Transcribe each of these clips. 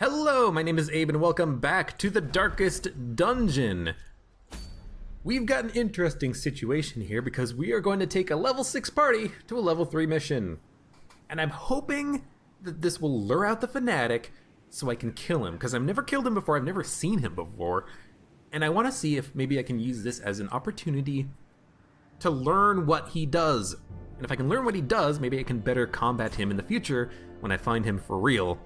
Hello, my name is Abe and welcome back to the Darkest Dungeon. We've got an interesting situation here because we are going to take a level 6 party to a level 3 mission. And I'm hoping that this will lure out the Fanatic so I can kill him, because I've never killed him before, I've never seen him before. And I want to see if maybe I can use this as an opportunity to learn what he does. And if I can learn what he does, maybe I can better combat him in the future when I find him for real.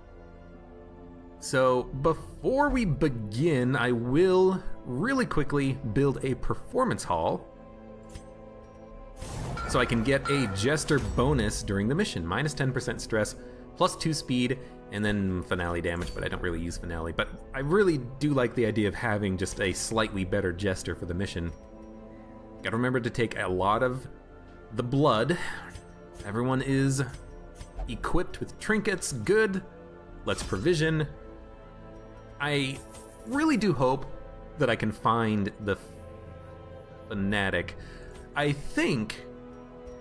So before we begin, I will really quickly build a performance hall so I can get a Jester bonus during the mission. Minus 10% stress, plus 2 speed, and then finale damage, but I don't really use finale. But I really do like the idea of having just a slightly better Jester for the mission. Gotta remember to take a lot of the blood. Everyone is equipped with trinkets, good. Let's provision. I really do hope that I can find the Fanatic. I think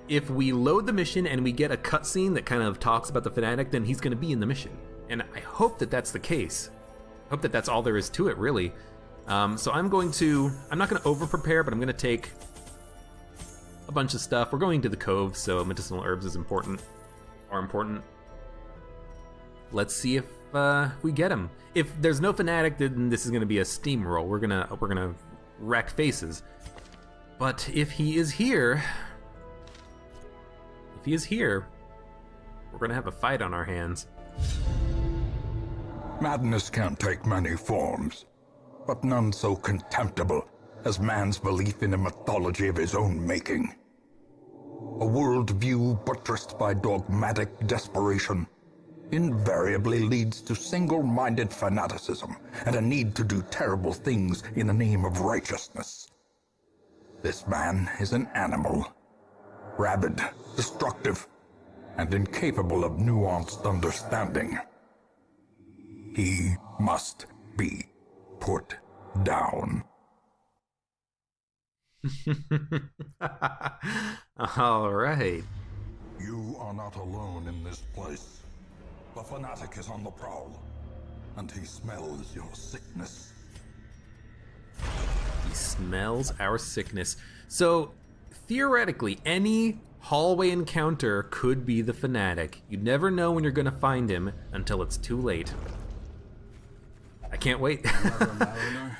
if we load the mission and we get a cutscene that kind of talks about the Fanatic, then he's going to be in the mission. And I hope that that's the case. I hope that that's all there is to it, really. So I'm not going to over-prepare, but I'm going to take a bunch of stuff. We're going to the cove, so medicinal herbs is important. Let's see if we get him. If there's no Fanatic, then this is gonna be a steamroll. We're gonna wreck faces. But if he is here, we're gonna have a fight on our hands. Madness can take many forms, but none so contemptible as man's belief in a mythology of his own making. A worldview buttressed by dogmatic desperation invariably leads to single-minded fanaticism and a need to do terrible things in the name of righteousness. This man is an animal, rabid, destructive, and incapable of nuanced understanding. He must be put down. All right. You are not alone in this place. The Fanatic is on the prowl, and he smells your sickness. He smells our sickness. So, theoretically, any hallway encounter could be the Fanatic. You never know when you're gonna find him until it's too late. I can't wait. Another mariner,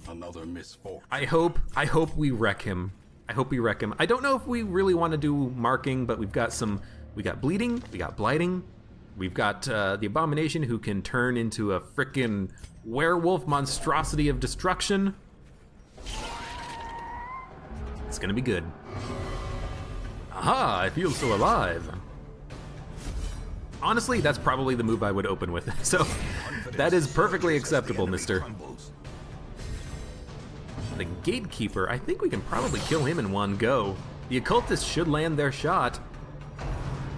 another misfortune. I hope we wreck him. I don't know if we really want to do marking, but we got bleeding, we got blighting. We've got the Abomination, who can turn into a frickin' werewolf monstrosity of destruction. It's gonna be good. Aha, I feel so alive. Honestly, that's probably the move I would open with, so that is perfectly acceptable, mister. The Gatekeeper, I think we can probably kill him in one go. The Occultists should land their shot.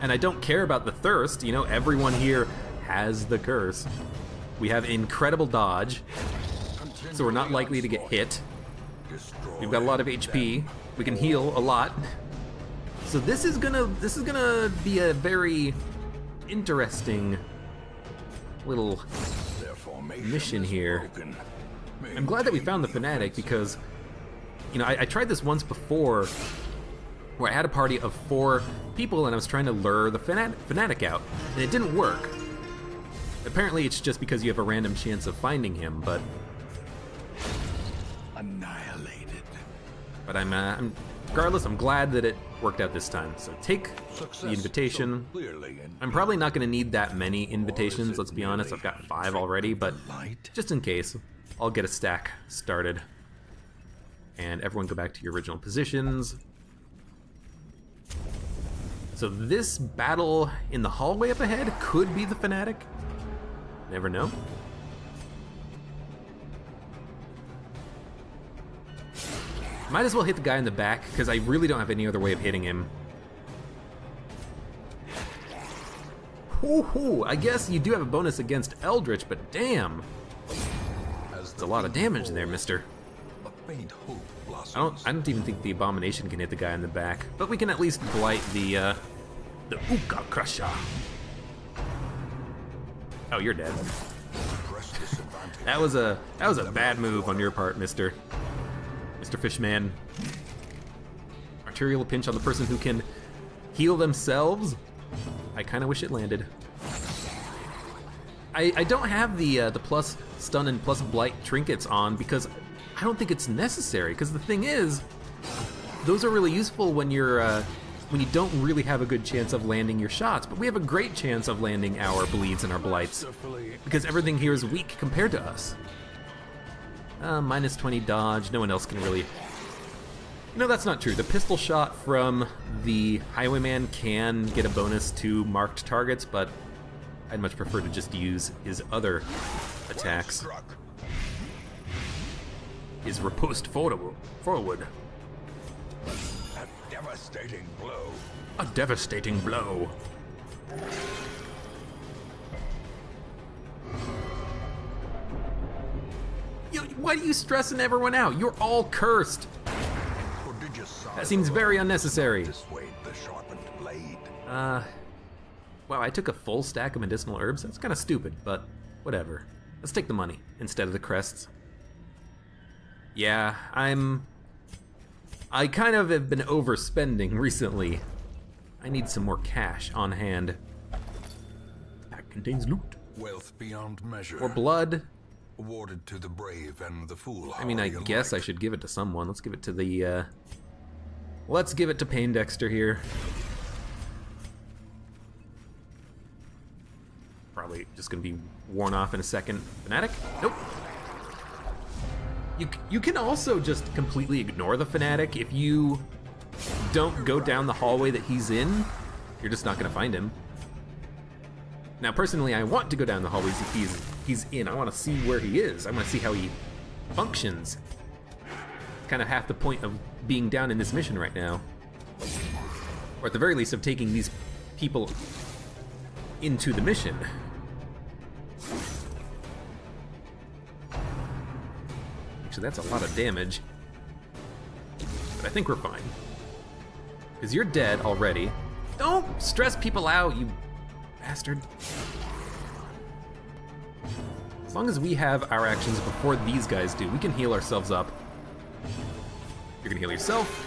And I don't care about the thirst, you know, everyone here has the curse. We have incredible dodge, so we're not likely to get hit. We've got a lot of HP. We can heal a lot. So this is gonna be a very interesting little mission here. I'm glad that we found the Fanatic because, you know, I tried this once before where I had a party of 4 people and I was trying to lure the Fanatic out, and it didn't work. Apparently it's just because you have a random chance of finding him, but... Annihilated. But regardless, I'm glad that it worked out this time. So take the invitation. I'm probably not gonna need that many invitations, let's be honest. I've got 5 already, but just in case, I'll get a stack started. And everyone go back to your original positions. So this battle in the hallway up ahead could be the Fanatic. Never know. Might as well hit the guy in the back, because I really don't have any other way of hitting him. Ooh, I guess you do have a bonus against Eldritch, but damn. That's a lot of damage there, mister. I don't even think the Abomination can hit the guy in the back, but we can at least blight the Uka Crusher. Oh, you're dead. Press disadvantage. That was a bad move on your part, Mr. Fishman. Arterial pinch on the person who can heal themselves. I kind of wish it landed. I don't have the plus stun and plus blight trinkets on because I don't think it's necessary. Because the thing is, those are really useful when you don't really have a good chance of landing your shots. But we have a great chance of landing our bleeds and our blights because everything here is weak compared to us. Minus 20 dodge. No one else can really. No, that's not true. The pistol shot from the Highwayman can get a bonus to marked targets, but I'd much prefer to just use his other attacks. His riposte forward. A devastating blow. A devastating blow. Why are you stressing everyone out? You're all cursed. That seems very unnecessary. Dissuade the sharpened blade. Wow, I took a full stack of medicinal herbs? That's kind of stupid, but whatever. Let's take the money instead of the crests. Yeah, I kind of have been overspending recently. I need some more cash on hand. Pack contains loot. Wealth beyond measure. Or blood. Awarded to the brave and the fool. I mean, I guess I should give it to someone. Let's give it to the, let's give it to Paindexter here. Probably just gonna be worn off in a second. Fanatic? Nope. You can also just completely ignore the Fanatic if you don't go down the hallway that he's in. You're just not gonna find him. Now, personally, I want to go down the hallways if he's in. I want to see where he is. I want to see how he functions. Kind of half the point of being down in this mission right now. Or at the very least of taking these people into the mission. Actually, that's a lot of damage. But I think we're fine. Because you're dead already. Don't stress people out, you bastard. As long as we have our actions before these guys do, we can heal ourselves up. You're gonna heal yourself.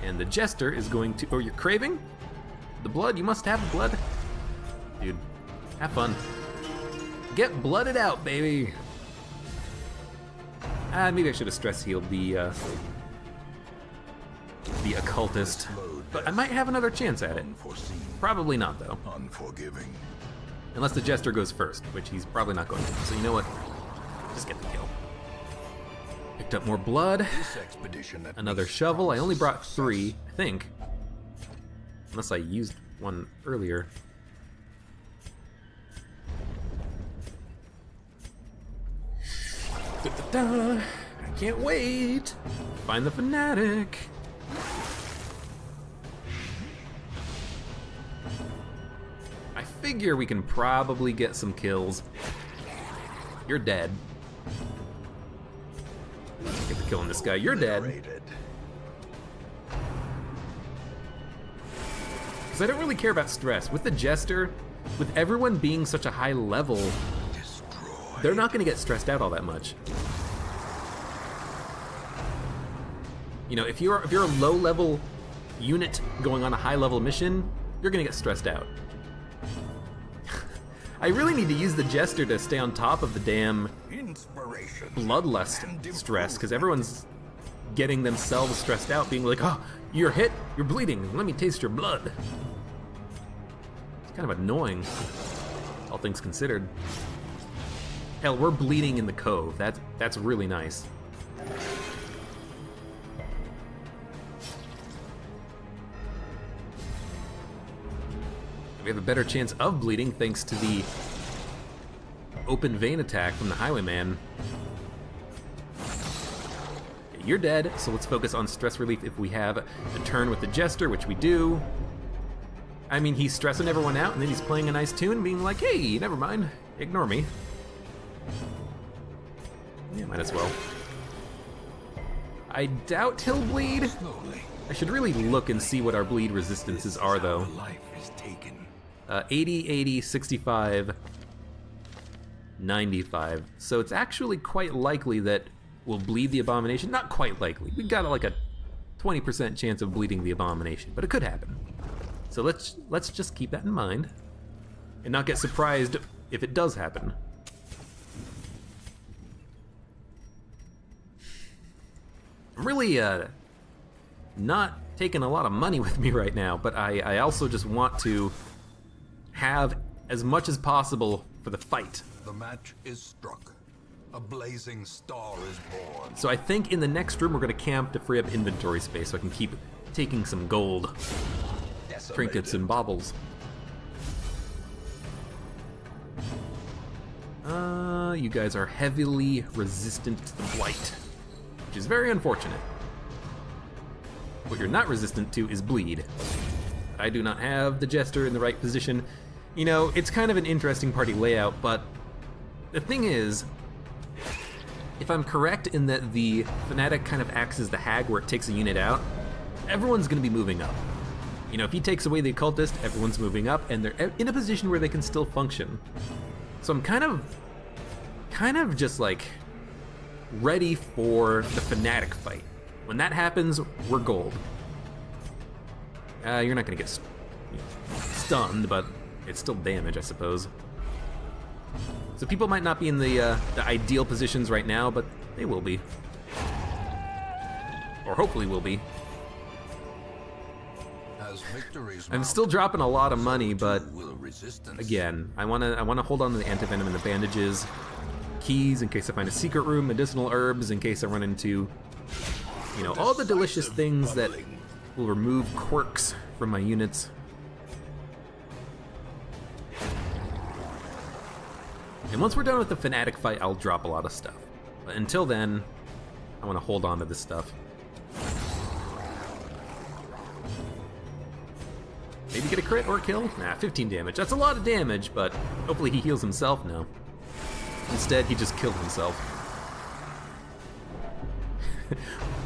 And the Jester is going to, oh, you're craving the blood? You must have the blood. Dude, have fun. Get blooded out, baby. Maybe I should have stress healed the occultist. But I might have another chance at it. Probably not, though. Unforgiving. Unless the Jester goes first, which he's probably not going to. So you know what? Just get the kill. Picked up more blood. Another shovel. I only brought 3, I think. Unless I used one earlier. Da-da-da. I can't wait. Find the Fanatic. I figure we can probably get some kills. You're dead. Get the kill on this guy. You're dead. Because I don't really care about stress. With the Jester, with everyone being such a high level, they're not going to get stressed out all that much. You know, if you're a low level unit going on a high level mission, you're going to get stressed out. I really need to use the Jester to stay on top of the damn bloodlust stress, because everyone's getting themselves stressed out, being like, oh, you're hit, you're bleeding, let me taste your blood. It's kind of annoying, all things considered. Hell, we're bleeding in the cove. That's really nice. We have a better chance of bleeding thanks to the open vein attack from the Highwayman. Okay, you're dead, so let's focus on stress relief if we have a turn with the Jester, which we do. I mean, he's stressing everyone out, and then he's playing a nice tune, being like, hey, never mind, ignore me. Yeah, might as well. I doubt he'll bleed. I should really look and see what our bleed resistances are, though. 80, 80, 65, 95. So it's actually quite likely that we'll bleed the Abomination. Not quite likely. We got like a 20% chance of bleeding the Abomination, but it could happen. So let's just keep that in mind and not get surprised if it does happen. I'm really not taking a lot of money with me right now, but I also just want to have as much as possible for the fight. The match is struck. A blazing star is born. So I think in the next room we're gonna camp to free up inventory space so I can keep taking some gold, trinkets, and baubles. You guys are heavily resistant to the blight, which is very unfortunate. What you're not resistant to is bleed. I do not have the Jester in the right position. You know, it's kind of an interesting party layout, but the thing is, if I'm correct in that the Fanatic kind of acts as the hag where it takes a unit out, everyone's gonna be moving up. You know, if he takes away the Occultist, everyone's moving up, and they're in a position where they can still function. So I'm kind of just like ready for the Fanatic fight. When that happens, we're gold. You're not gonna get stunned, but it's still damage, I suppose. So people might not be in the ideal positions right now, but they will be. Or hopefully will be. I'm still dropping a lot of money, but again, I wanna hold on to the antivenom and the bandages, keys in case I find a secret room, medicinal herbs in case I run into, you know, all the delicious things that will remove quirks from my units. And once we're done with the Fanatic fight, I'll drop a lot of stuff. But until then, I want to hold on to this stuff. Maybe get a crit or a kill? Nah, 15 damage. That's a lot of damage, but hopefully he heals himself now. Instead, he just killed himself.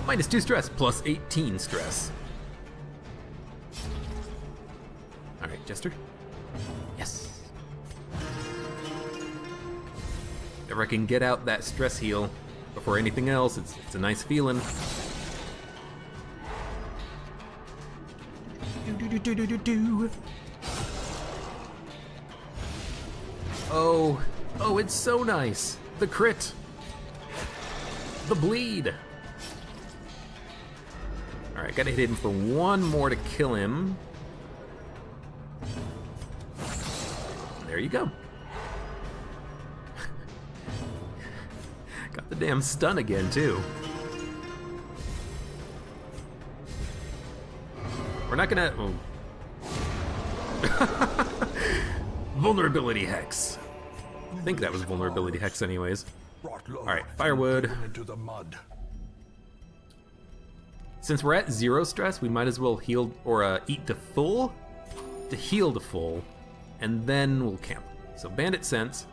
-2 stress, plus 18 stress. Alright, Jester. Yes. If I can get out that stress heal before anything else, it's a nice feeling. Oh, it's so nice. The crit. The bleed. Alright, gotta hit him for one more to kill him. There you go. Got the damn stun again, too. We're not gonna... Oh. Vulnerability Hex. I think that was Vulnerability Hex anyways. Alright, firewood. Since we're at 0 stress, we might as well heal or eat to full to heal to full, and then we'll camp. So Bandit Sense.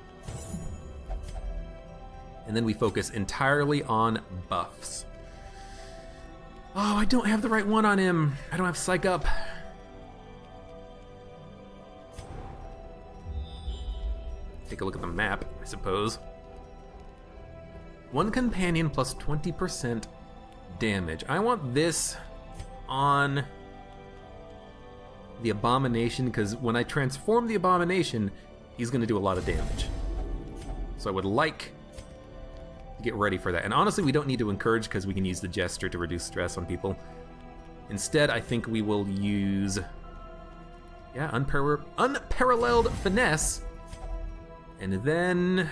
And then we focus entirely on buffs. Oh, I don't have the right one on him. I don't have Psych Up. Take a look at the map, I suppose. One companion plus 20% damage. I want this on the Abomination, because when I transform the Abomination, he's gonna do a lot of damage. So I would like to get ready for that. And honestly, we don't need to encourage because we can use the Jester to reduce stress on people. Instead, I think we will use, yeah, unparalleled finesse. And then,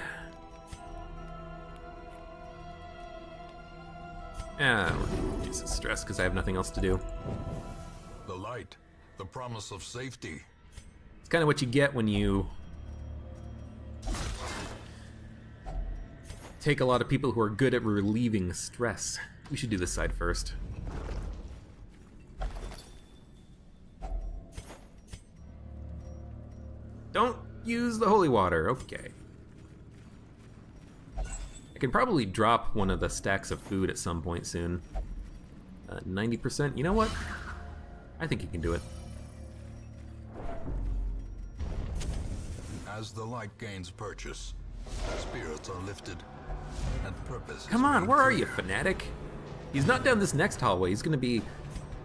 reduce stress because I have nothing else to do. The light, the promise of safety. It's kind of what you get when you take a lot of people who are good at relieving stress. We should do this side first. Don't use the holy water, okay. I can probably drop one of the stacks of food at some point soon. 90%, you know what? I think you can do it. As the light gains purchase, spirits are lifted, and purpose. Come on, where are you, Fanatic? He's not down this next hallway. He's gonna be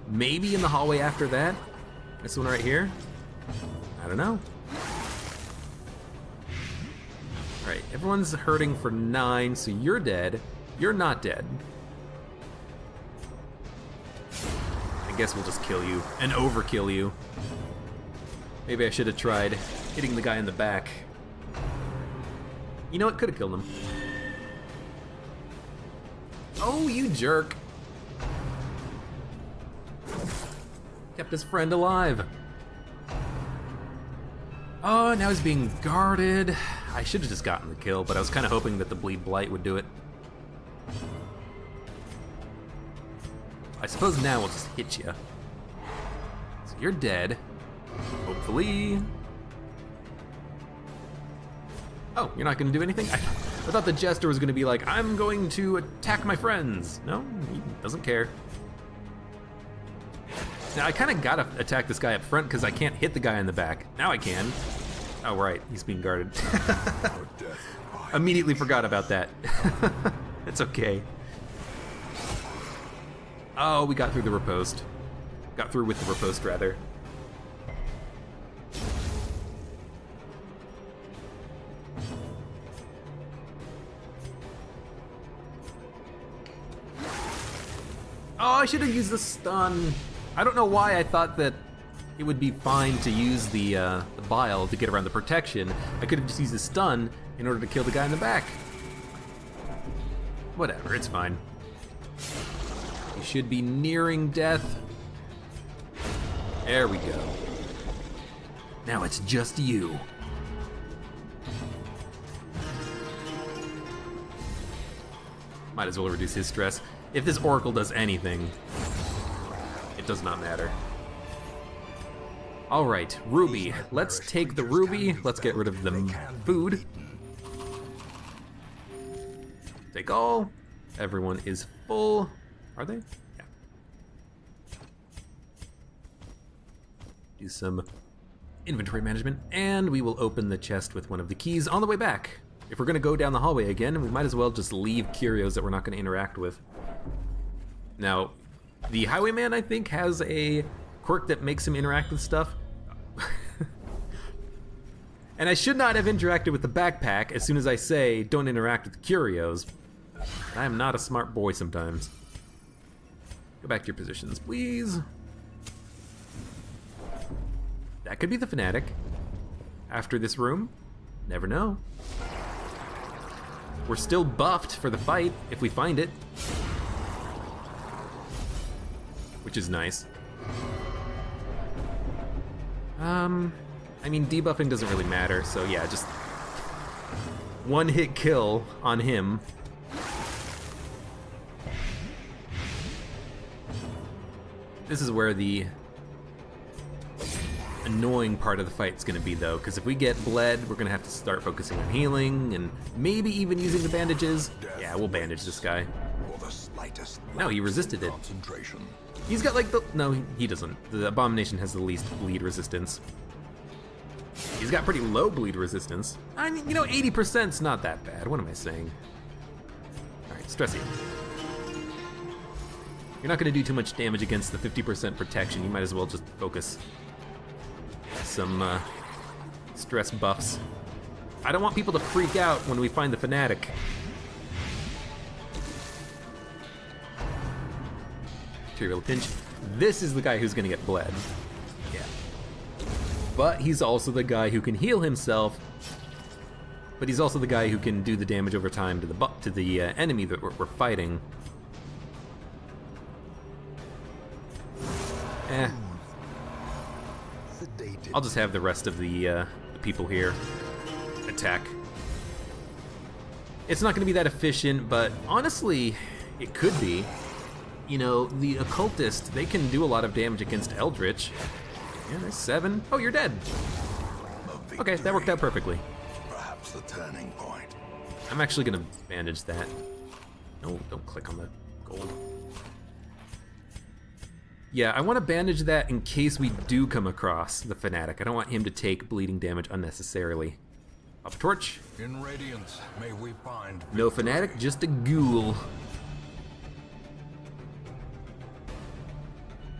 maybe in the hallway after that. This one right here? I don't know. Alright, everyone's hurting for 9, so you're dead. You're not dead. I guess we'll just kill you and overkill you. Maybe I should have tried hitting the guy in the back. You know what? Could have killed him. Oh, you jerk. Kept his friend alive. Oh, now he's being guarded. I should have just gotten the kill, but I was kind of hoping that the Bleed Blight would do it. I suppose now we'll just hit you. So you're dead. Hopefully. Oh, you're not going to do anything? I thought the Jester was going to be like, I'm going to attack my friends. No, he doesn't care. Now, I kind of got to attack this guy up front because I can't hit the guy in the back. Now I can. Oh, right, he's being guarded. Immediately forgot about that. It's okay. Oh, we got through the riposte. Got through with the riposte, rather. Oh, I should have used the stun. I don't know why I thought that it would be fine to use the bile to get around the protection. I could have just used the stun in order to kill the guy in the back. Whatever, it's fine. You should be nearing death. There we go. Now it's just you. Might as well reduce his stress. If this Oracle does anything, it does not matter. All right, Ruby. Let's take the Ruby. Let's get rid of the food. Take all. Everyone is full. Are they? Yeah. Do some inventory management, and we will open the chest with one of the keys on the way back. If we're gonna go down the hallway again, we might as well just leave curios that we're not gonna interact with. Now, the Highwayman, I think, has a quirk that makes him interact with stuff. And I should not have interacted with the backpack as soon as I say, don't interact with the curios. I am not a smart boy sometimes. Go back to your positions, please. That could be the Fanatic. After this room, never know. We're still buffed for the fight, if we find it. Which is nice. I mean, debuffing doesn't really matter, so yeah, just one hit kill on him. This is where the annoying part of the fight is going to be, though, because if we get bled, we're going to have to start focusing on healing and maybe even using the bandages. Yeah, we'll bandage this guy. No, he resisted it. He's got like the... No, he doesn't. The Abomination has the least bleed resistance. He's got pretty low bleed resistance. I mean, you know, 80%'s not that bad. What am I saying? Alright, Stressy. You're not going to do too much damage against the 50% protection. You might as well just focus some stress buffs. I don't want people to freak out when we find the Fanatic. Material pinch. This is the guy who's gonna get bled. Yeah. But he's also the guy who can heal himself. But he's also the guy who can do the damage over time to the enemy that we're fighting. Eh. I'll just have the rest of the people here attack. It's not gonna be that efficient, but honestly, it could be. You know, the Occultist, they can do a lot of damage against Eldritch. Yeah, there's 7. Oh, you're dead. Okay, that worked out perfectly. Perhaps the turning point. I'm actually gonna bandage that. No, don't click on the gold. Yeah, I want to bandage that in case we do come across the Fanatic. I don't want him to take bleeding damage unnecessarily. Pop a torch. In Radiance, may we find No Fanatic, just a ghoul.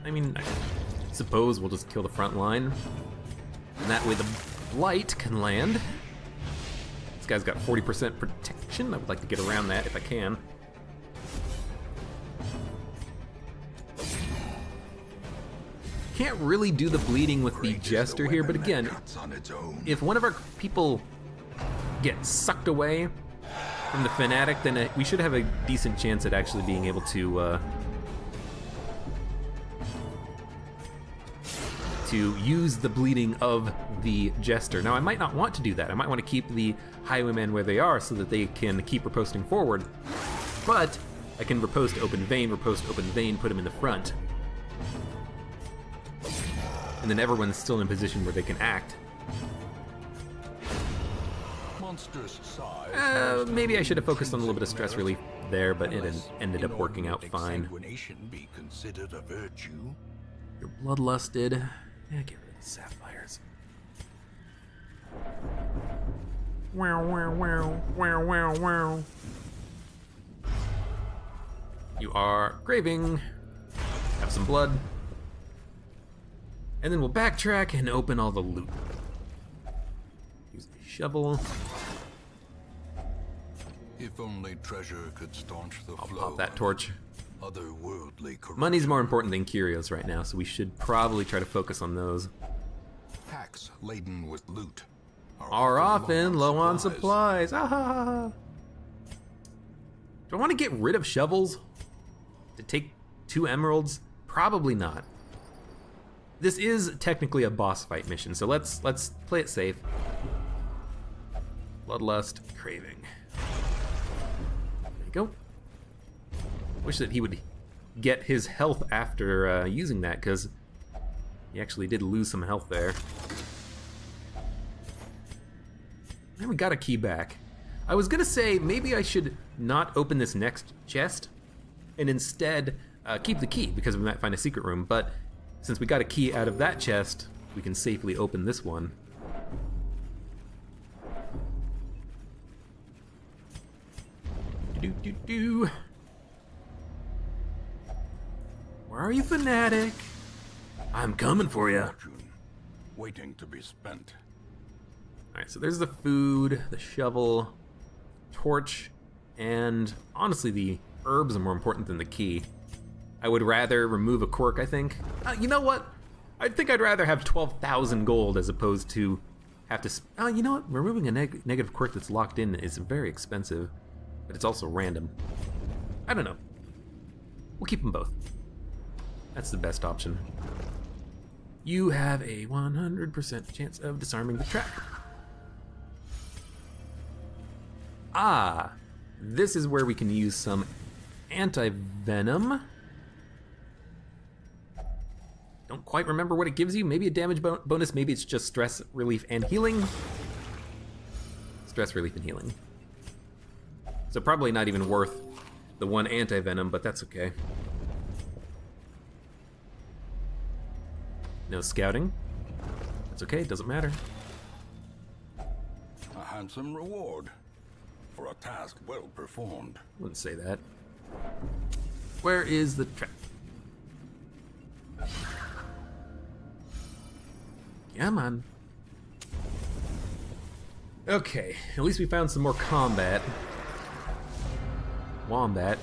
I mean, I suppose we'll just kill the front line. And that way the blight can land. This guy's got 40% protection. I would like to get around that if I can. Can't really do the bleeding with the Jester here, but again, if one of our people gets sucked away from the Fanatic, then we should have a decent chance at actually being able to use the bleeding of the Jester. Now, I might not want to do that. I might want to keep the Highwaymen where they are so that they can keep riposting forward. But I can ripost open vein, put them in the front. And then everyone's still in a position where they can act. Maybe I should have focused on a little bit of stress relief there, but it ended up working out fine. Be considered a virtue? You're bloodlusted. Yeah, get rid of the sapphires. Wow, wow, wow, wow, wow, wow. You are craving. Have some blood. And then we'll backtrack and open all the loot. Use the shovel. If only treasure could staunch the I'll flow. pop that torch. Otherworldly corruption. Money's more important than curios right now, so we should probably try to focus on those. Packs laden with loot Are often low on supplies. Ah, ha, ha, ha. Do I want to get rid of shovels to take 2 emeralds? Probably not. This is technically a boss fight mission, so let's play it safe. Bloodlust, craving. There you go. Wish that he would get his health after using that, because he actually did lose some health there. And we got a key back. I was gonna say maybe I should not open this next chest and instead keep the key, because we might find a secret room, but since we got a key out of that chest, we can safely open this one. Do-do-do-do. Where are you, Fanatic? I'm coming for you. Waiting to be spent. Alright, so there's the food, the shovel, torch, and honestly the herbs are more important than the key. I would rather remove a quirk, I think. You know what? I think I'd rather have 12,000 gold as opposed to have to... you know what? Removing a negative quirk that's locked in is very expensive, but it's also random. I don't know. We'll keep them both. That's the best option. You have a 100% chance of disarming the trap. Ah, this is where we can use some anti-venom. Don't quite remember what it gives you. Maybe a damage bonus, maybe it's just stress relief and healing. Stress relief and healing. So probably not even worth the 1 anti-venom, but that's okay. No scouting. That's okay, it doesn't matter. A handsome reward for a task well performed. Wouldn't say that. Where is the trap? Come on. Okay, at least we found some more combat. Wombat.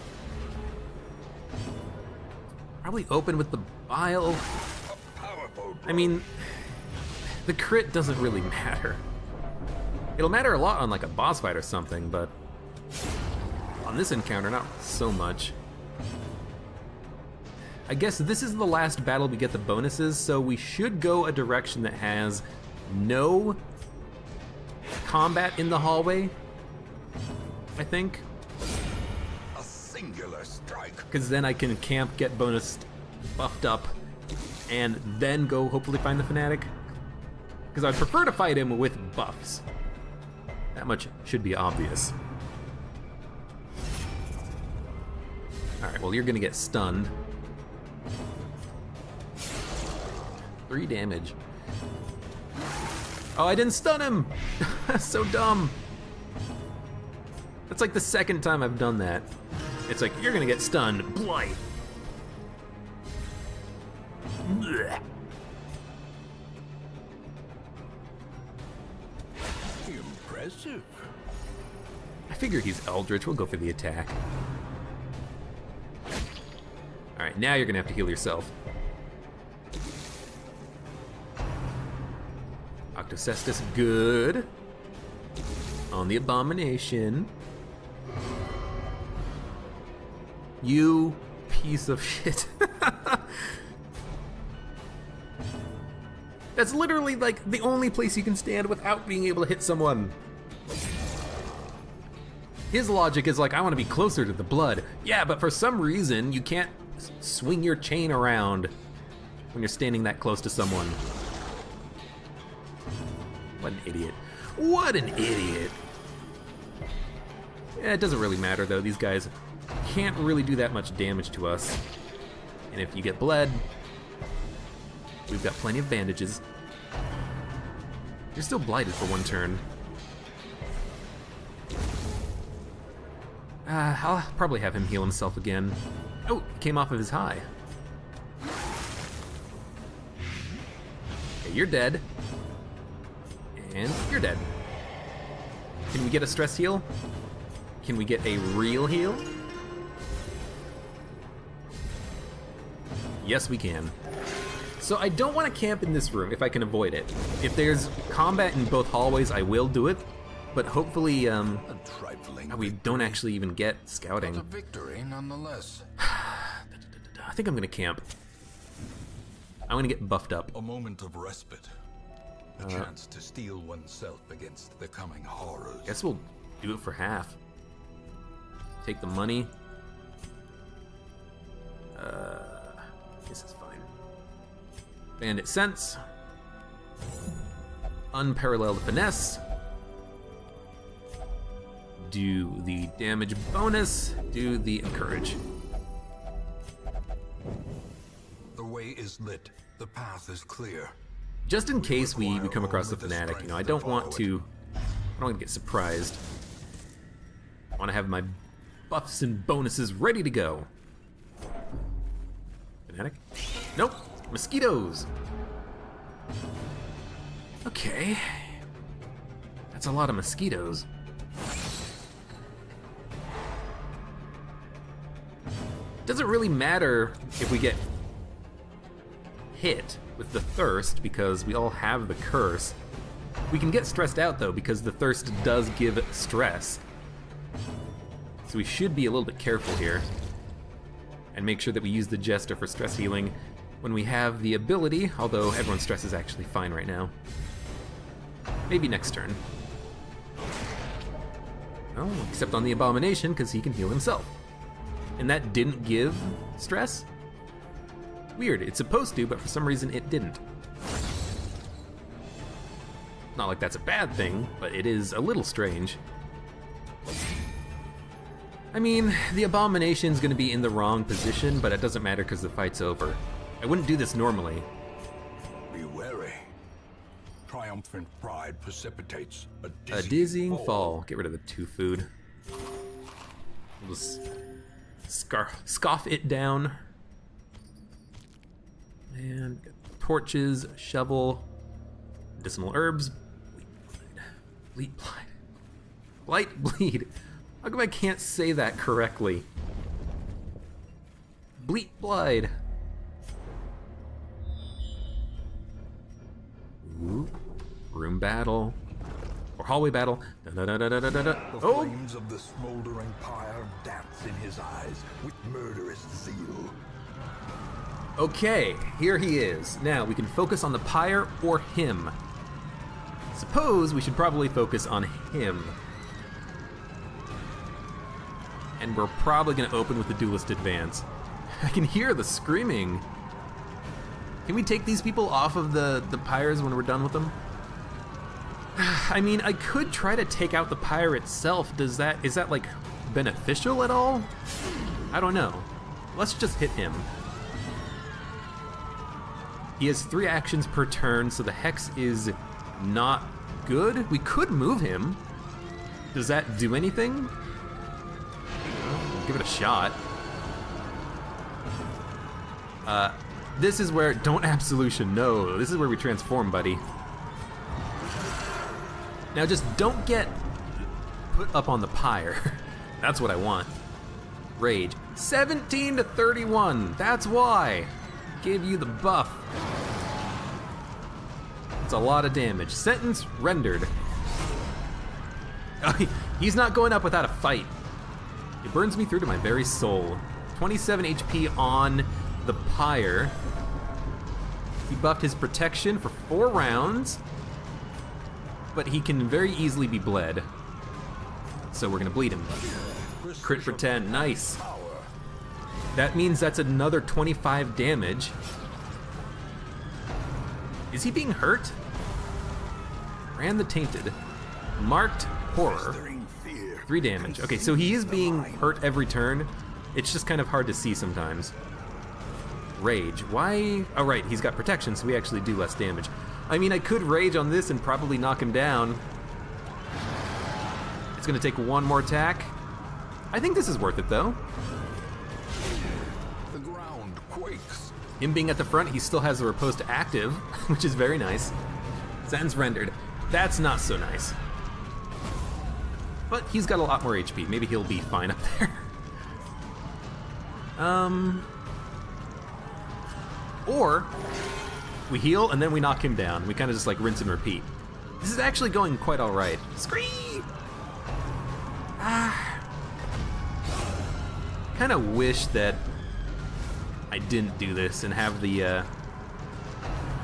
Probably open with the bile. I mean, the crit doesn't really matter. It'll matter a lot on like a boss fight or something, but on this encounter, not so much. I guess this is the last battle we get the bonuses, so we should go a direction that has no combat in the hallway, I think. A singular strike. Because then I can camp, get bonus buffed up, and then go hopefully find the Fanatic. Because I'd prefer to fight him with buffs. That much should be obvious. Alright, well you're gonna get stunned. 3 damage. Oh, I didn't stun him! So dumb. That's like the second time I've done that. It's like, you're gonna get stunned. Blight. Blech. Impressive. I figure he's Eldritch. We'll go for the attack. Alright, now you're gonna have to heal yourself. Octocestus, good. On the Abomination. You piece of shit. That's literally like the only place you can stand without being able to hit someone. His logic is like, I want to be closer to the blood. Yeah, but for some reason, you can't swing your chain around when you're standing that close to someone. What an idiot. What an idiot. Yeah, it doesn't really matter though. These guys can't really do that much damage to us. And if you get bled, we've got plenty of bandages. You're still blighted for one turn. I'll probably have him heal himself again. Oh, he came off of his high. Okay, you're dead. And you're dead. Can we get a stress heal? Can we get a real heal? Yes, we can. So I don't want to camp in this room if I can avoid it. If there's combat in both hallways, I will do it. But hopefully, we don't actually even get scouting. A victory nonetheless. I think I'm gonna camp. I'm gonna get buffed up. A moment of respite. A chance to steel oneself against the coming horrors. Guess we'll do it for half. Take the money. This is fine. Bandit sense. Unparalleled finesse. Do the damage bonus. Do the encourage. The way is lit. The path is clear. Just in case we come across the Fanatic, you know, I don't want to get surprised. I want to have my buffs and bonuses ready to go. Fanatic? Nope. Mosquitoes. Okay. That's a lot of mosquitoes. Doesn't really matter if we get hit with the thirst because we all have the curse. We can get stressed out though because the thirst does give stress. So we should be a little bit careful here and make sure that we use the Jester for stress healing when we have the ability, although everyone's stress is actually fine right now. Maybe next turn. Oh, except on the Abomination because he can heal himself. And that didn't give stress? Weird, it's supposed to, but for some reason it didn't. Not like that's a bad thing, but it is a little strange. I mean, the Abomination's gonna be in the wrong position, but it doesn't matter because the fight's over. I wouldn't do this normally. Be wary. Triumphant pride precipitates a dizzying fall. Get rid of the 2 food. We'll just scoff it down. And torches, shovel, medicinal herbs, bleed, blight, bleed. How come I can't say that correctly? Bleat, blide. Ooh, room battle. Or hallway battle. The flames of the smoldering pyre dance in his eyes with murderous zeal. Okay, here he is. Now we can focus on the pyre or him. Suppose we should probably focus on him. And we're probably gonna open with the Duelist Advance. I can hear the screaming. Can we take these people off of the pyres when we're done with them? I mean, I could try to take out the pyre itself. Is that like beneficial at all? I don't know. Let's just hit him. He has 3 actions per turn, so the Hex is not good. We could move him. Does that do anything? Give it a shot. This is where, don't absolution, no. This is where we transform, buddy. Now just don't get put up on the pyre. That's what I want. Rage, 17 to 31, that's why. Gave you the buff. It's a lot of damage. Sentence rendered. He's not going up without a fight. It burns me through to my very soul. 27 HP on the pyre. He buffed his protection for 4 rounds, but he can very easily be bled. So we're gonna bleed him. Crit for 10, nice. That means that's another 25 damage. Is he being hurt? Brand the Tainted. Marked Horror. 3 damage. Okay, so he is being hurt every turn. It's just kind of hard to see sometimes. Rage. Why? Oh, right, he's got protection, so we actually do less damage. I mean, I could rage on this and probably knock him down. It's gonna take 1 more attack. I think this is worth it, though. The ground quakes. Him being at the front, he still has a riposte active, which is very nice. Sentence rendered. That's not so nice. But he's got a lot more HP. Maybe he'll be fine up there. Or we heal and then we knock him down. We kind of just like rinse and repeat. This is actually going quite all right. Scream! Kind of wish that I didn't do this and have the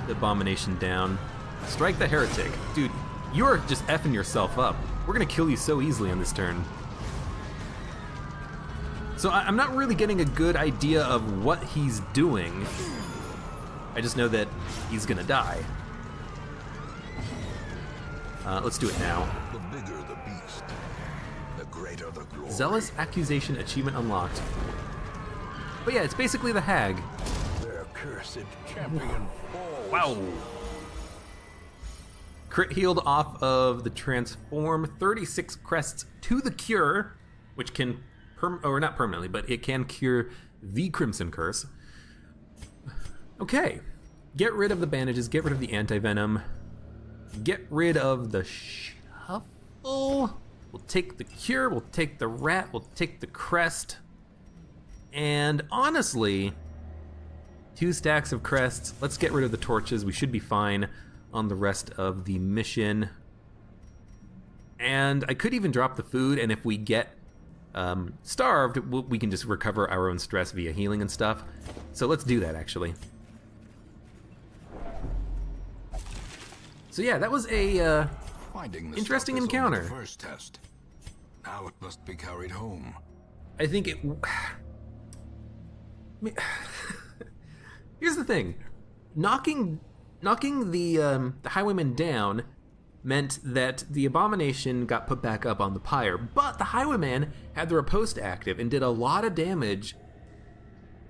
abomination down. Strike the heretic. Dude, you're just effing yourself up. We're gonna kill you so easily on this turn. So I'm not really getting a good idea of what he's doing. I just know that he's gonna die. Let's do it now. The bigger the beast, the greater the glory. Zealous Accusation achievement unlocked. But yeah, it's basically the hag. Their cursed champion falls. Wow. Crit healed off of the transform, 36 crests to the cure, which can, or not permanently, but it can cure the Crimson Curse. Okay, get rid of the bandages, get rid of the anti-venom, get rid of the shuffle. We'll take the cure, we'll take the rat, we'll take the crest. And honestly, 2 stacks of crests. Let's get rid of the torches. We should be fine on the rest of the mission. And I could even drop the food, and if we get starved, we can just recover our own stress via healing and stuff. So let's do that, actually. So yeah, that was a interesting encounter. The first test. Now it must be carried home. I think it... Here's the thing. Knocking the highwayman down meant that the abomination got put back up on the pyre, but the highwayman had the riposte active and did a lot of damage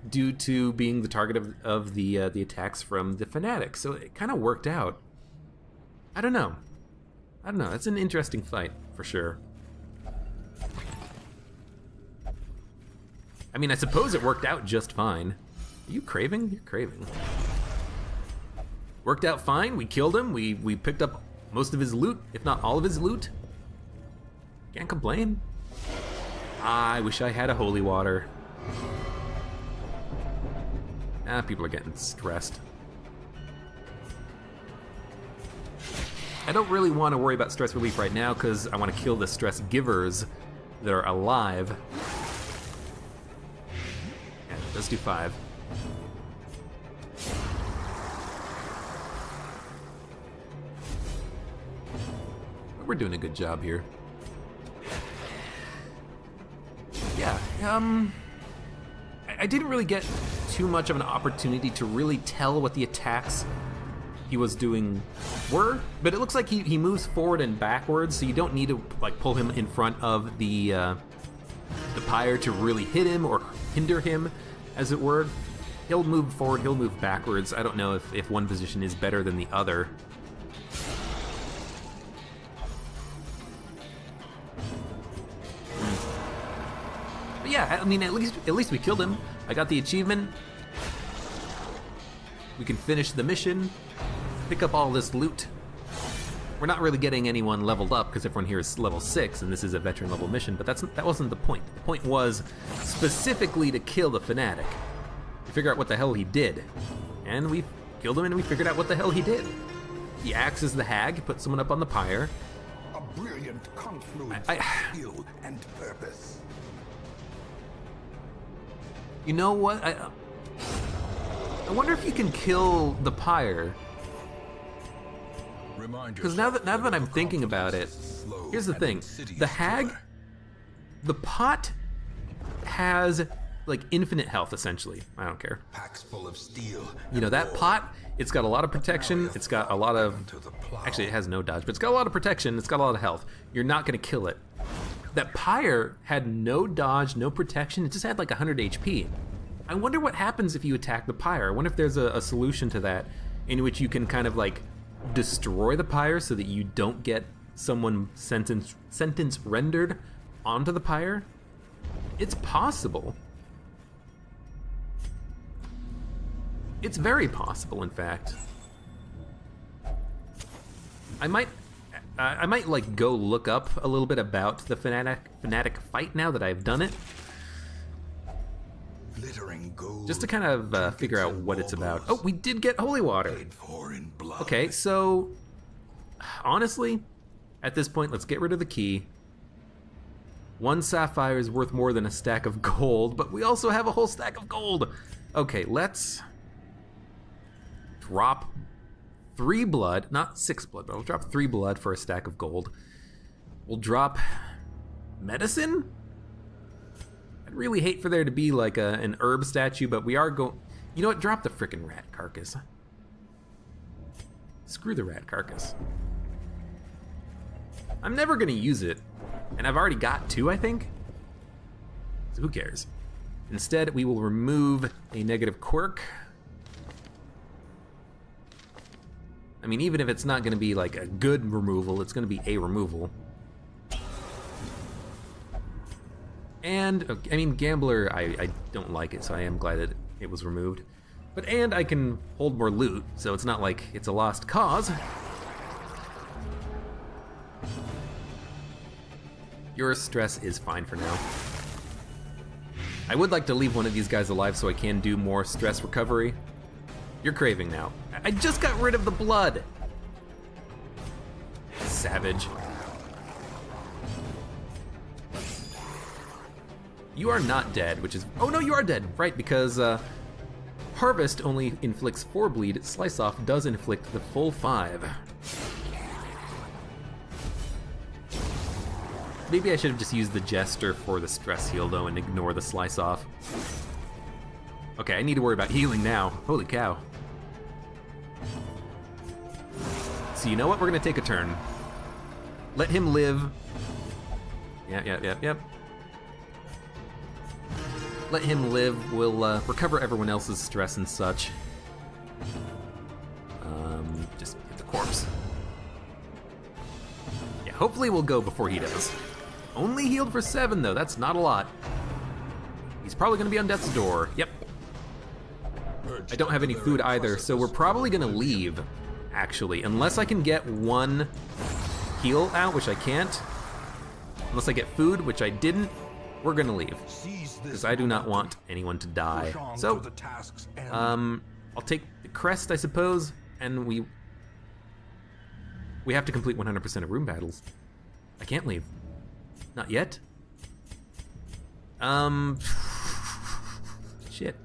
due to being the target of the attacks from the Fanatic. So it kind of worked out. I don't know. That's an interesting fight for sure. I mean, I suppose it worked out just fine. Are you craving? You're craving. Worked out fine. We killed him. We picked up most of his loot, if not all of his loot. Can't complain. I wish I had a holy water. People are getting stressed. I don't really want to worry about stress relief right now because I want to kill the stress givers that are alive. Yeah, let's do 5. We're doing a good job here. Yeah, I didn't really get too much of an opportunity to really tell what the attacks he was doing were, but it looks like he moves forward and backwards, so you don't need to like pull him in front of the pyre to really hit him or hinder him, as it were. He'll move forward, he'll move backwards. I don't know if one position is better than the other. But yeah, I mean, at least we killed him. I got the achievement. We can finish the mission, pick up all this loot. We're not really getting anyone leveled up because everyone here is level 6 and this is a veteran level mission, but that wasn't the point. The point was specifically to kill the Fanatic. To figure out what the hell he did. And we killed him and we figured out what the hell he did. He axes the hag, put someone up on the pyre. A brilliant confluence of skill and purpose. You know what? I wonder if you can kill the pyre. Because now that I'm thinking about it, here's the thing. The hag, the pot has like infinite health essentially. I don't care. Packs full of steel. You know, that pot, it's got a lot of protection. It's got a lot of, actually it has no dodge, but it's got a lot of protection. It's got a lot of health. You're not gonna kill it. That pyre had no dodge, no protection. It just had like 100 HP. I wonder what happens if you attack the pyre. I wonder if there's a solution to that in which you can kind of like destroy the pyre so that you don't get someone sentence rendered onto the pyre. It's possible. It's very possible, in fact. I might like go look up a little bit about the Fanatic fight now that I've done it. Glittering gold, just to kind of figure out what it's about. Oh, we did get holy water. Okay, so honestly, at this point, let's get rid of the key. 1 sapphire is worth more than a stack of gold, but we also have a whole stack of gold. Okay, let's drop 3 blood, not 6 blood, but we'll drop 3 blood for a stack of gold. We'll drop medicine? I'd really hate for there to be like an herb statue, but we are going... You know what? Drop the frickin' rat carcass. Screw the rat carcass. I'm never gonna use it, and I've already got 2, I think. So who cares? Instead, we will remove a negative quirk. I mean, even if it's not gonna be like a good removal, it's gonna be a removal. And, I mean, Gambler, I don't like it, so I am glad that it was removed. And I can hold more loot, so it's not like it's a lost cause. Your stress is fine for now. I would like to leave one of these guys alive so I can do more stress recovery. You're craving now. I just got rid of the blood. Savage. You are not dead, which is... Oh no, you are dead! Right, because Harvest only inflicts 4 bleed, Slice Off does inflict the full 5. Maybe I should have just used the Jester for the stress heal though and ignore the Slice Off. Okay, I need to worry about healing now. Holy cow. So you know what? We're gonna take a turn. Let him live. Yep. Let him live. We'll recover everyone else's stress and such. Just hit the corpse. Yeah, hopefully we'll go before he does. Only healed for 7 though, that's not a lot. He's probably gonna be on death's door. Yep. I don't have any food either, so we're probably gonna leave, actually. Unless I can get 1 heal out, which I can't. Unless I get food, which I didn't, we're gonna leave. Because I do not want anyone to die. So, I'll take the crest, I suppose, and we have to complete 100% of room battles. I can't leave. Not yet. Shit.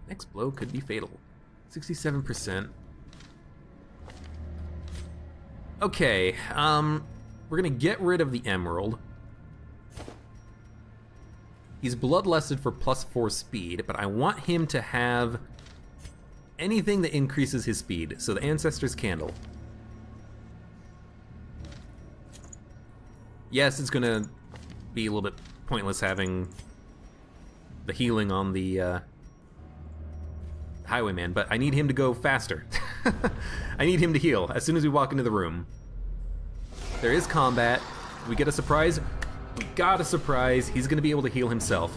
Next blow could be fatal. 67%. Okay, we're gonna get rid of the emerald. He's bloodlusted for +4 speed, but I want him to have anything that increases his speed. So the Ancestor's Candle. Yes, it's gonna be a little bit pointless having the healing on the Highwayman, but I need him to go faster. I need him to heal as soon as we walk into the room. There is combat. We get a surprise. We got a surprise. He's gonna be able to heal himself.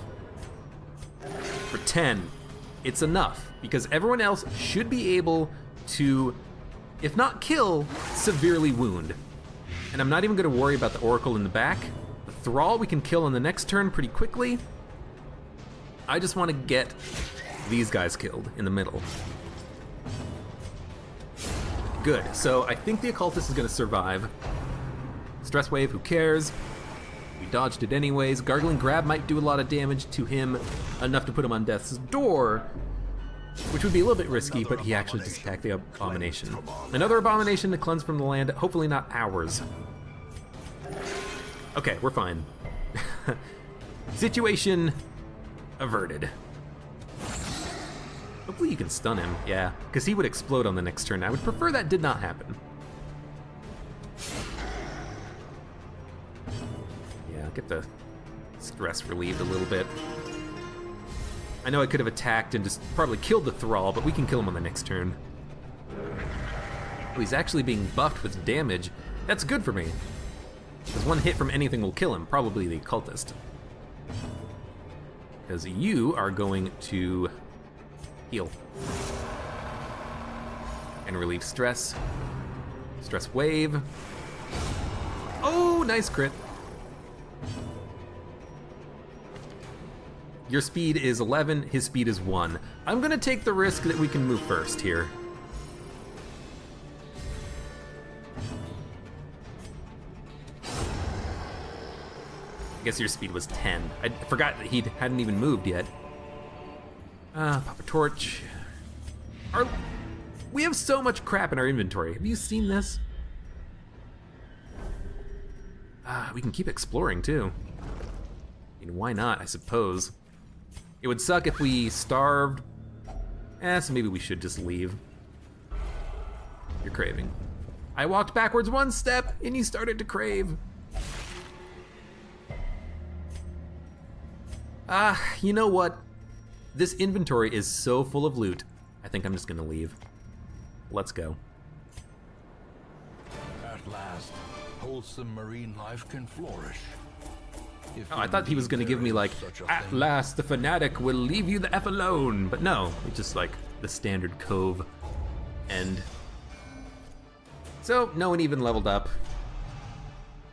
For 10, it's enough, because everyone else should be able to, if not kill, severely wound. And I'm not even gonna worry about the Oracle in the back. The Thrall we can kill on the next turn pretty quickly. I just wanna get these guys killed in the middle. Good, so I think the Occultist is gonna survive. Stress Wave, who cares? We dodged it anyways. Gargling Grab might do a lot of damage to him, enough to put him on death's door, which would be a little bit risky, but he actually just attacked the Abomination. Another Abomination to cleanse from the land, hopefully not ours. Okay, we're fine. Situation averted. Hopefully you can stun him, yeah, because he would explode on the next turn. I would prefer that did not happen. Get the stress relieved a little bit. I know I could have attacked and just probably killed the Thrall, but we can kill him on the next turn. Oh, he's actually being buffed with damage. That's good for me. Because one hit from anything will kill him, probably the Occultist. Because you are going to heal. And relieve stress. Stress Wave. Oh, nice crit. Your speed is 11, his speed is 1. I'm gonna take the risk that we can move first here. I guess your speed was 10. I forgot that he hadn't even moved yet. Pop a torch. We have so much crap in our inventory. Have you seen this? We can keep exploring too. I mean, why not, I suppose. It would suck if we starved. So maybe we should just leave. You're craving. I walked backwards one step and you started to crave. You know what? This inventory is so full of loot. I think I'm just gonna leave. Let's go. At last, wholesome marine life can flourish. Oh, I thought he was gonna give me like, at last the Fanatic will leave you the F alone. But no, it's just like the standard Cove end. So no one even leveled up.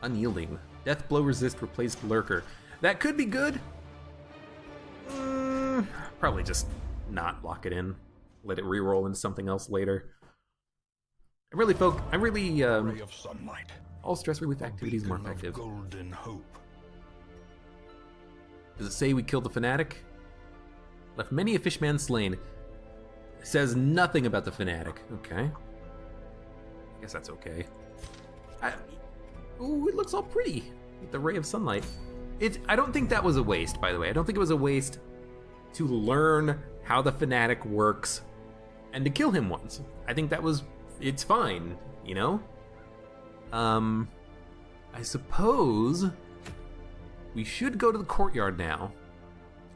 Unyielding. Death Blow Resist replaced Lurker. That could be good. Probably just not lock it in. Let it reroll into something else later. I'm really Ray of sunlight. all stress relief activities more effective. Golden hope. Does it say we killed the Fanatic? Left many a fishman slain. It says nothing about the Fanatic. Okay. I guess that's okay. Ooh, it looks all pretty with the ray of sunlight. I don't think that was a waste, by the way. I don't think it was a waste to learn how the Fanatic works and to kill him once. I think it's fine, you know? I suppose we should go to the courtyard now.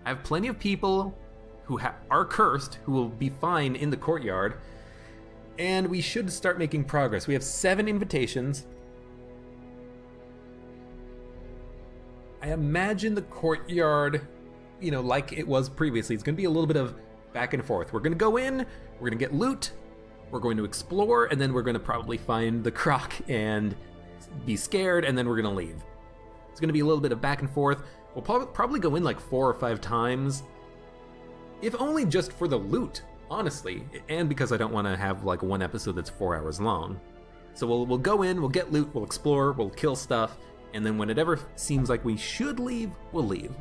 I have plenty of people who are cursed who will be fine in the courtyard, and we should start making progress. We have 7 invitations. I imagine the courtyard, you know, like it was previously, it's gonna be a little bit of back and forth. We're gonna go in, we're gonna get loot, we're going to explore, and then we're gonna probably find the croc and be scared, and then we're gonna leave. It's gonna be a little bit of back and forth. We'll probably go in like 4 or 5 times, if only just for the loot, honestly, and because I don't want to have like one episode that's 4 hours long. So we'll go in, we'll get loot, we'll explore, we'll kill stuff, and then when it ever seems like we should leave, we'll leave.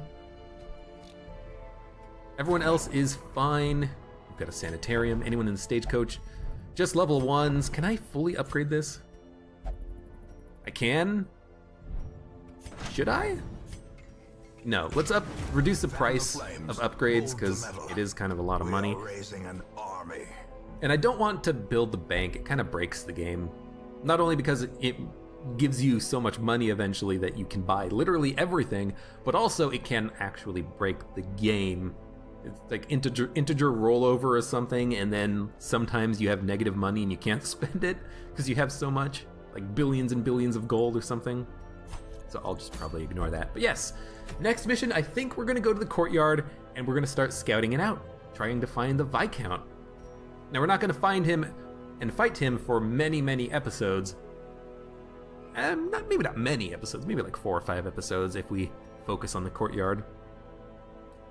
Everyone else is fine. We've got a sanitarium. Anyone in the stagecoach? Just level 1s. Can I fully upgrade this? I can? Should I? No, let's reduce the price of upgrades because it is kind of a lot of money. And I don't want to build the bank. It kind of breaks the game. Not only because it gives you so much money eventually that you can buy literally everything, but also it can actually break the game. It's like integer rollover or something, and then sometimes you have negative money and you can't spend it because you have so much, like billions and billions of gold or something. so I'll just probably ignore that. But yes, next mission, I think we're gonna go to the courtyard and we're gonna start scouting it out, trying to find the Viscount. Now, we're not gonna find him and fight him for many, many episodes. Maybe not many episodes, maybe like 4 or 5 episodes if we focus on the courtyard.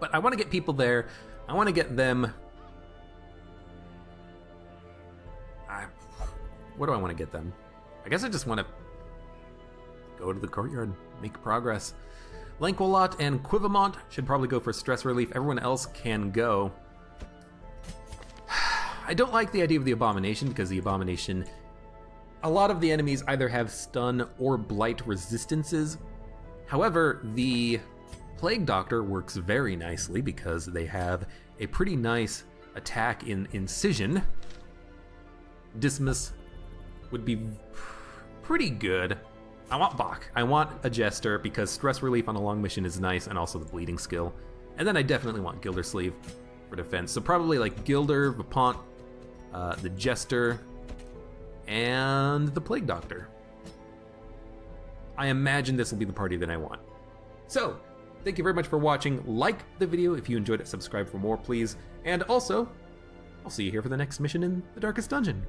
But I want to get people there. I want to get them. What do I want to get them? I guess I just want to go to the courtyard, make progress. Lanquilot and Quivamont should probably go for stress relief. Everyone else can go. I don't like the idea of the Abomination because the Abomination, a lot of the enemies either have stun or blight resistances. However, the Plague Doctor works very nicely because they have a pretty nice attack in Incision. Dismas would be pretty good. I want Bach. I want a Jester because stress relief on a long mission is nice, and also the bleeding skill. And then I definitely want Gildersleeve for defense. So probably like Gilder, Vipont, the Jester, and the Plague Doctor. I imagine this will be the party that I want. So, thank you very much for watching. Like the video if you enjoyed it. Subscribe for more, please. And also, I'll see you here for the next mission in the Darkest Dungeon.